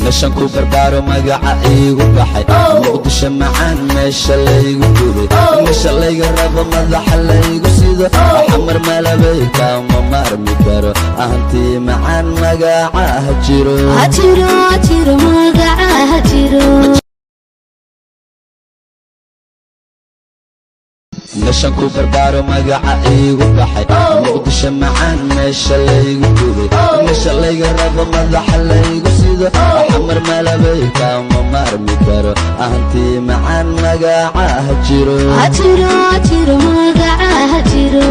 meeshan ku barbaaro magaca iigu baxay muqdisho macaan meesha laygu gubay meesha layga rabo madaxa laygu sido xamar malabay kama maarmi karo ahantii macaan magaca ha jiro magaca ha jiro meeshan ku barbaaro magaca iigu baxay muqdisho macaan meesha laygu gubay meesha layga rabo madaxa laygu sido xamar malabay kama maarmi karo ahantii macaan magaca ha jiro magaca ha jiro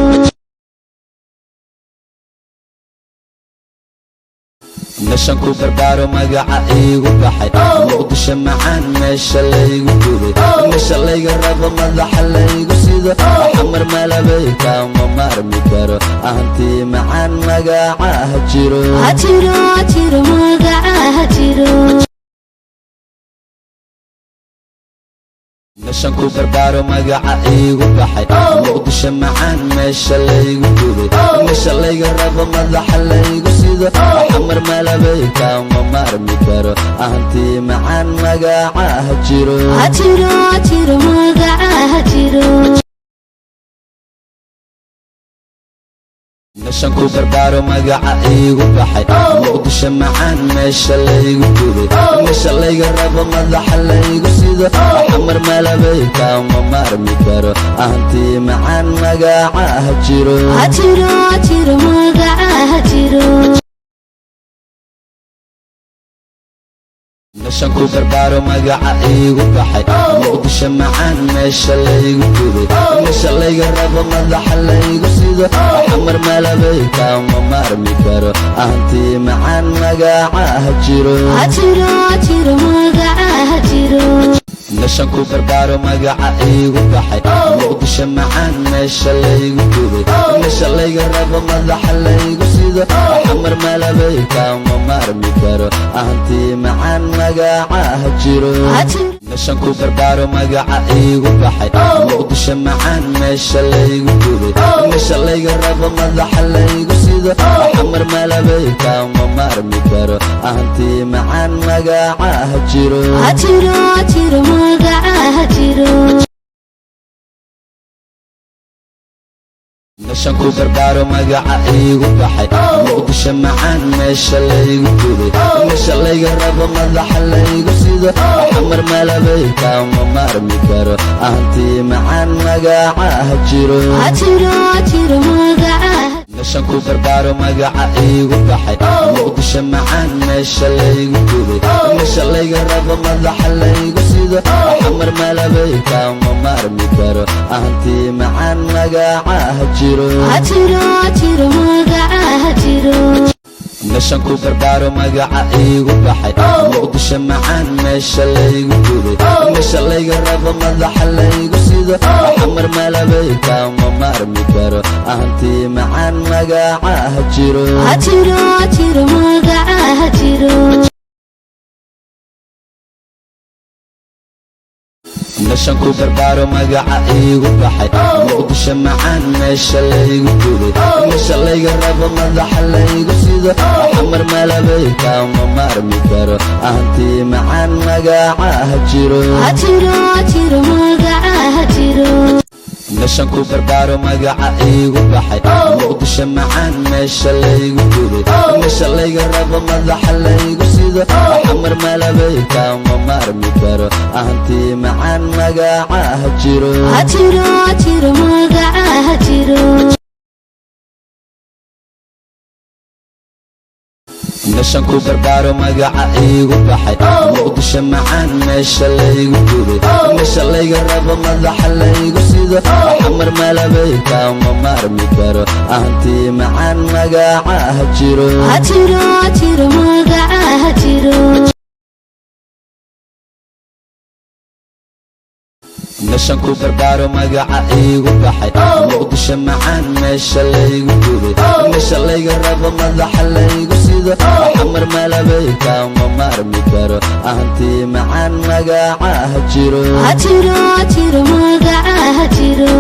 meeshan ku barbaaro magaca iigu baxay muqdisho macaan meesha laygu gubay meesha layga rabo madaxa laygu sido xamar malabay kama maarmi karo ahantii macaan magaca ha jiro magaca ha jiro meeshan ku barbaaro magaca iigu baxay muqdisho macaan meesha laygu gubay meesha layga rabo madaxa laygu sido xamar malabay kama maarmi karo ahantii macaan magaca ha jiro magaca ha jiro meeshan ku barbaaro magaca iigu baxay muqdisho macaan meesha laygu gubay meesha layga rabo madaxa laygu sido xamar malabay kama maarmi karo ahantii macaan magaca ha jiro magaca ha jiro meeshan ku barbaaro magaca iigu baxay muqdisho macaan meesha laygu gubay meesha layga rabo madaxa laygu sido xamar malabay kama maarmi karo ahantii macaan magaca ha jiro magaca ha jiro meeshan ku barbaaro magaca iigu baxay muqdisho macaan meesha laygu gubay meesha layga rabo madaxa laygu sido xamar malabay kama maarmi karo ahantii macaan magaca ha jiro meeshan ku barbaaro magaca iigu baxay muqdisho macaan meesha laygu gubay meesha layga rabo madaxa laygu sido xamar malabay kama maarmi karo ahantii macaan magaca ha jiro magaca ha jiro meeshan ku barbaaro magaca iigu baxay muqdisho macaan meesha laygu gubay meesha layga rabo madaxa laygu sido xamar malabay kama maarmi karo ahantii macaan magaca ha jiro magaca meeshan ku barbaaro magaca iigu baxay muqdisho macaan meesha laygu gubay meesha layga rabo madaxa laygu sido xamar malabay kama maarmi karo ahantii macaan magaca ha jiro magaca ha jiro meeshan ku barbaaro magaca iigu baxay muqdisho macaan meesha laygu gubay meesha layga rabo madaxa laygu sido xamar malabay kama maarmi karo ahantii macaan magaca ha jiro magaca ha jiro meeshan ku barbaaro magaca iigu baxay muqdisho macaan meesha laygu gubay meesha layga rabo madaxa laygu sido xamar malabay kama maarmi karo ahantii macaan magaca ha jiro magaca ha jiro meeshan ku barbaaro magaca iigu baxay muqdisho macaan meesha laygu gubay meesha layga rabo madaxa laygu sido xamar malabay kama maarmi karo ahantii macaan magaca ha jiro magaca ha jiro meeshan ku barbaaro magaca iigu baxay muqdisho macaan meesha laygu gubay meesha layga rabo madaxa laygu sido xamar malabay kama maarmi karo ahantii macaan magaca ha jiro magaca ha jiro meeshan ku barbaaro magaca iigu baxay muqdisho macaan meesha laygu gubay meesha layga rabo madaxa laygu sido xamar malabay kama maarmi karo ahantii macaan magaca ha jiro magaca ha jiro